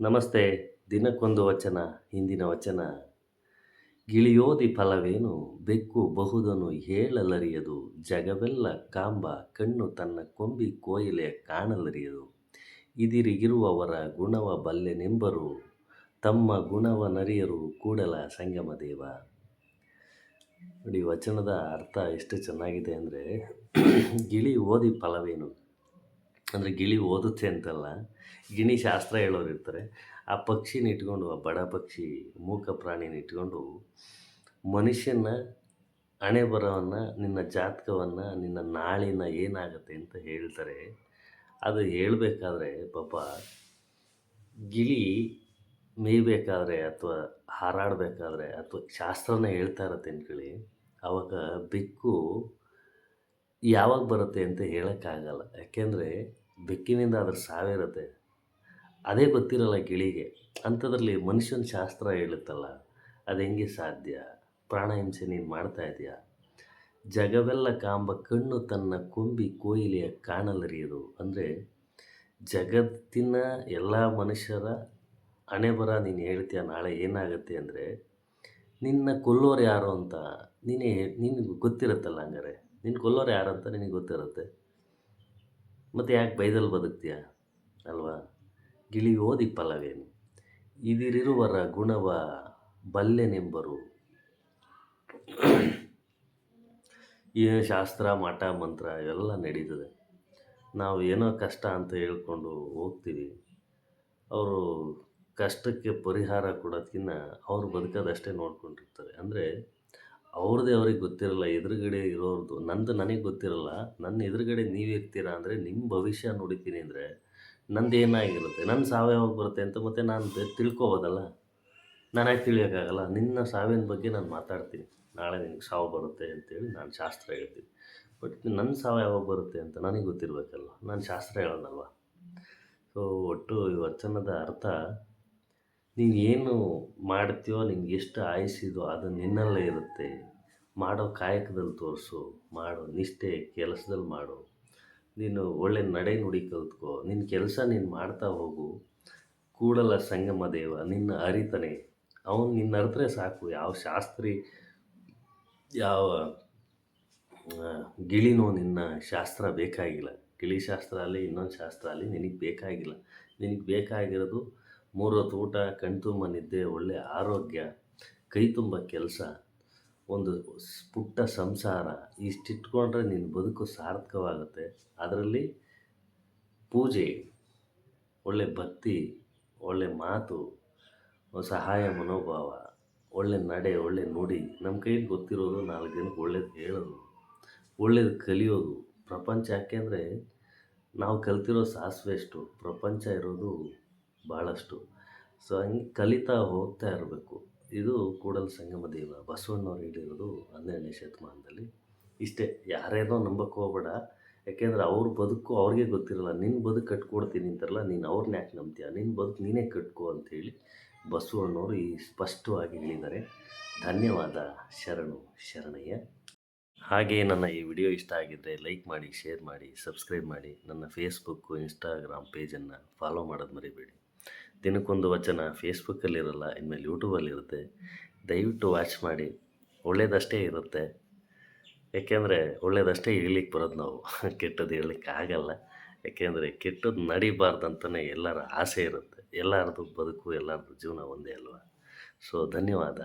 ನಮಸ್ತೆ. ದಿನಕ್ಕೊಂದು ವಚನ. ಇಂದಿನ ವಚನ: ಗಿಳಿಯೋದಿ ಫಲವೇನು ಬೆಕ್ಕು ಬಹುದನು ಹೇಳಲರಿಯದು ಜಗವೆಲ್ಲ ಕಾಂಬ ಕಣ್ಣು ತನ್ನ ಕೊಂಬಿ ಕೋಯಿಲೆ ಕಾಣಲರಿಯದು ಇದಿರಿಗಿರುವವರ ಗುಣವ ಬಲ್ಲೆನೆಂಬರು ತಮ್ಮ ಗುಣವನರಿಯರು ಕೂಡಲ ಸಂಗಮ ದೇವ. ನೋಡಿ, ವಚನದ ಅರ್ಥ ಎಷ್ಟು ಚೆನ್ನಾಗಿದೆ ಅಂದರೆ, ಗಿಳಿ ಓದಿ ಫಲವೇನು ಅಂದರೆ ಗಿಳಿ ಓದುತ್ತೆ ಅಂತಲ್ಲ, ಗಿಣಿ ಶಾಸ್ತ್ರ ಹೇಳೋರು ಇರ್ತಾರೆ. ಆ ಪಕ್ಷಿನ ಇಟ್ಕೊಂಡು, ಆ ಬಡ ಪಕ್ಷಿ ಮೂಕ ಪ್ರಾಣಿನ ಇಟ್ಕೊಂಡು ಮನುಷ್ಯನ ಹಣೆ ಬರವನ್ನು, ನಿನ್ನ ಜಾತಕವನ್ನು, ನಿನ್ನ ನಾಳಿನ ಏನಾಗುತ್ತೆ ಅಂತ ಹೇಳ್ತಾರೆ. ಅದು ಹೇಳಬೇಕಾದ್ರೆ ಪಾಪ ಗಿಳಿ ಮೇಯ್ಬೇಕಾದ್ರೆ ಅಥವಾ ಹಾರಾಡಬೇಕಾದ್ರೆ ಅಥವಾ ಶಾಸ್ತ್ರನ ಹೇಳ್ತಾ ಇರತ್ತೆ ಅಂದ್ಕೊಳ್ಳಿ, ಆವಾಗ ಬೆಕ್ಕು ಯಾವಾಗ ಬರುತ್ತೆ ಅಂತ ಹೇಳೋಕ್ಕಾಗಲ್ಲ. ಯಾಕೆಂದರೆ ಬೆಕ್ಕಿನಿಂದ ಅದ್ರ ಸಾವಿರುತ್ತೆ, ಅದೇ ಗೊತ್ತಿರಲ್ಲ ಗಿಳಿಗೆ. ಅಂಥದ್ರಲ್ಲಿ ಮನುಷ್ಯನ ಶಾಸ್ತ್ರ ಹೇಳುತ್ತಲ್ಲ, ಅದು ಹೆಂಗೆ ಸಾಧ್ಯ? ಪ್ರಾಣಹಿಂಸೆ ನೀನು ಮಾಡ್ತಾ ಇದೆಯಾ? ಜಗವೆಲ್ಲ ಕಾಂಬ ಕಣ್ಣು ತನ್ನ ಕೊಂಬಿ ಕೋಯಿಲೆಯ ಕಾಣಲರಿಯದು ಅಂದರೆ, ಜಗತ್ತಿನ ಎಲ್ಲ ಮನುಷ್ಯರ ಹಣೆ ಬರ ನೀನು ಹೇಳ್ತೀಯ ನಾಳೆ ಏನಾಗುತ್ತೆ ಅಂದರೆ, ನಿನ್ನ ಕೊಲ್ಲೋರು ಯಾರು ಅಂತ ನಿನಗೆ ಗೊತ್ತಿರುತ್ತಲ್ಲ. ಹಂಗಾರೆ ನಿನ್ನ ಕೊಲ್ಲೋರು ಯಾರು ಅಂತ ನಿನಗೆ ಗೊತ್ತಿರುತ್ತೆ, ಮತ್ತು ಯಾಕೆ ಬೈದಲ್ಲಿ ಬದುಕ್ತೀಯ ಅಲ್ವಾ? ಗಿಳಿ ಓದಿ ಫಲವೇನು ಇದಿರಿರುವರ ಗುಣವ ಬಲ್ಲೆನೆಂಬರು. ಈ ಶಾಸ್ತ್ರ ಮಠ ಮಂತ್ರ ಇವೆಲ್ಲ ನಡೀತದೆ. ನಾವು ಏನೋ ಕಷ್ಟ ಅಂತ ಹೇಳ್ಕೊಂಡು ಹೋಗ್ತೀವಿ. ಅವರು ಕಷ್ಟಕ್ಕೆ ಪರಿಹಾರ ಕೊಡೋದಕ್ಕಿಂತ ಅವ್ರು ಬದುಕೋದಷ್ಟೇ ನೋಡ್ಕೊಂಡಿರ್ತಾರೆ. ಅಂದರೆ ಅವ್ರದ್ದೇ ಅವ್ರಿಗೆ ಗೊತ್ತಿರಲ್ಲ, ಎದುರುಗಡೆ ಇರೋರ್ದು. ನಂದು ನನಗೆ ಗೊತ್ತಿರಲ್ಲ, ನನ್ನ ಎದುರುಗಡೆ ನೀವಿರ್ತೀರಾ ಅಂದರೆ ನಿಮ್ಮ ಭವಿಷ್ಯ ನುಡಿತೀನಿ ಅಂದರೆ ನಂದು ಏನಾಗಿರುತ್ತೆ, ನನ್ನ ಸಾವು ಯಾವಾಗ ಬರುತ್ತೆ ಅಂತ ಮತ್ತೆ ನಾನು ತಿಳ್ಕೊಬೋದಲ್ಲ. ನಾನು ಯಾಕೆ ತಿಳಿಯೋಕ್ಕಾಗಲ್ಲ? ನಿನ್ನ ಸಾವಿನ ಬಗ್ಗೆ ನಾನು ಮಾತಾಡ್ತೀನಿ, ನಾಳೆ ನಿನಗೆ ಸಾವು ಬರುತ್ತೆ ಅಂತೇಳಿ ನಾನು ಶಾಸ್ತ್ರ ಹೇಳ್ತೀನಿ. ಬಟ್ ನನ್ನ ಸಾವು ಯಾವಾಗ ಬರುತ್ತೆ ಅಂತ ನನಗೆ ಗೊತ್ತಿರಬೇಕಲ್ವ, ನಾನು ಶಾಸ್ತ್ರ ಹೇಳೋಣಲ್ವ. ಸೊ ಒಟ್ಟು ಈ ವಚನದ ಅರ್ಥ, ನೀನು ಏನು ಮಾಡ್ತೀಯೋ, ನಿನ್ಗೆ ಎಷ್ಟು ಆಯುಸ್ಸಿದೋ ಅದು ನಿನ್ನಲ್ಲೇ ಇರುತ್ತೆ. ಮಾಡೋ ಕಾಯಕದಲ್ಲಿ ತೋರಿಸು, ಮಾಡೋ ನಿಷ್ಠೆ ಕೆಲಸದಲ್ಲಿ ಮಾಡು. ನೀನು ಒಳ್ಳೆ ನಡೆ ನುಡಿ ಕಲ್ತ್ಕೋ, ನಿನ್ನ ಕೆಲಸ ನೀನು ಮಾಡ್ತಾ ಹೋಗು. ಕೂಡಲ ಸಂಗಮ ದೇವ ನಿನ್ನ ಅರಿತಾನೆ, ಅವನು ನಿನ್ನ ಅರಿತರೆ ಸಾಕು. ಯಾವ ಶಾಸ್ತ್ರಿ, ಯಾವ ಗಿಳಿನೋ ನಿನ್ನ ಶಾಸ್ತ್ರ ಬೇಕಾಗಿಲ್ಲ. ಗಿಳಿ ಶಾಸ್ತ್ರ ಅಲ್ಲಿ, ಇನ್ನೊಂದು ಶಾಸ್ತ್ರ ಅಲ್ಲಿ ನಿನಗೆ ಬೇಕಾಗಿಲ್ಲ. ನಿನಗೆ ಬೇಕಾಗಿರೋದು 3 ಹೊತ್ತು ಊಟ, ಕಣ್ತುಂಬ ನಿದ್ದೆ, ಒಳ್ಳೆಯ ಆರೋಗ್ಯ, ಕೈ ತುಂಬ ಕೆಲಸ, ಒಂದು ಪುಟ್ಟ ಸಂಸಾರ. ಇಷ್ಟಿಟ್ಕೊಂಡ್ರೆ ನಿನ್ನ ಬದುಕು ಸಾರ್ಥಕವಾಗುತ್ತೆ. ಅದರಲ್ಲಿ ಪೂಜೆ, ಒಳ್ಳೆ ಭಕ್ತಿ, ಒಳ್ಳೆ ಮಾತು, ಸಹಾಯ ಮನೋಭಾವ, ಒಳ್ಳೆ ನಡೆ, ಒಳ್ಳೆ ನುಡಿ. ನಮ್ಮ ಕೈಲಿ ಗೊತ್ತಿರೋದು 4 ಜನಕ್ಕೆ ಒಳ್ಳೇದು ಹೇಳೋದು, ಒಳ್ಳೇದು ಕಲಿಯೋದು. ಪ್ರಪಂಚ ಯಾಕೆಂದರೆ ನಾವು ಕಲ್ತಿರೋ ಸಾಸಿವೆಷ್ಟು, ಪ್ರಪಂಚ ಇರೋದು ಭಾಳಷ್ಟು. ಸೊ ಹಂಗೆ ಕಲಿತಾ ಹೋಗ್ತಾ ಇರಬೇಕು. ಇದು ಕೂಡಲ ಸಂಗಮ ದೇವ ಬಸವಣ್ಣವ್ರು ಹೇಳಿರೋದು 12ನೇ ಶತಮಾನದಲ್ಲಿ. ಇಷ್ಟೇ. ಯಾರೇನೋ ನಂಬಕ್ಕೆ ಹೋಗ್ಬೇಡ, ಯಾಕೆಂದರೆ ಅವ್ರ ಬದುಕು ಅವ್ರಿಗೆ ಗೊತ್ತಿರಲ್ಲ. ನಿನ್ನ ಬದುಕು ಕಟ್ಕೊಡ್ತೀನಿ ಅಂತಾರಲ್ಲ, ನೀನು ಅವ್ರನ್ನ ಯಾಕೆ ನಂಬ್ತೀಯ? ನಿನ್ನ ಬದುಕು ನೀನೇ ಕಟ್ಕೋ ಅಂಥೇಳಿ ಬಸವಣ್ಣವರು ಈ ಸ್ಪಷ್ಟವಾಗಿ ಹೇಳಿದ್ದಾರೆ. ಧನ್ಯವಾದ. ಶರಣು ಶರಣಯ್ಯ. ಹಾಗೆಯೇ ನನ್ನ ಈ ವಿಡಿಯೋ ಇಷ್ಟ ಆಗಿದ್ದರೆ ಲೈಕ್ ಮಾಡಿ, ಶೇರ್ ಮಾಡಿ, ಸಬ್ಸ್ಕ್ರೈಬ್ ಮಾಡಿ. ನನ್ನ ಫೇಸ್ಬುಕ್ಕು, ಇನ್ಸ್ಟಾಗ್ರಾಮ್ ಪೇಜನ್ನು ಫಾಲೋ ಮಾಡೋದು ಮರಿಬೇಡಿ. ದಿನಕ್ಕೊಂದು ವಚನ ಫೇಸ್ಬುಕ್ಕಲ್ಲಿರಲ್ಲ, ಇನ್ಮೇಲೆ ಯೂಟ್ಯೂಬಲ್ಲಿರುತ್ತೆ. ದಯವಿಟ್ಟು ವಾಚ್ ಮಾಡಿ. ಒಳ್ಳೆಯದಷ್ಟೇ ಇರುತ್ತೆ. ಯಾಕೆಂದರೆ ಒಳ್ಳೆಯದಷ್ಟೇ ಹೇಳಲಿಕ್ಕೆ ಬರೋದು ನಾವು, ಕೆಟ್ಟದ್ದು ಹೇಳಲಿಕ್ಕೆ ಆಗಲ್ಲ. ಯಾಕೆಂದರೆ ಕೆಟ್ಟದ್ದು ನಡಿಬಾರ್ದಂತಲೇ ಎಲ್ಲರ ಆಸೆ ಇರುತ್ತೆ. ಎಲ್ಲರದ್ದು ಬದುಕು, ಎಲ್ಲರದ್ದು ಜೀವನ ಒಂದೇ ಅಲ್ವಾ? ಸೊ ಧನ್ಯವಾದ.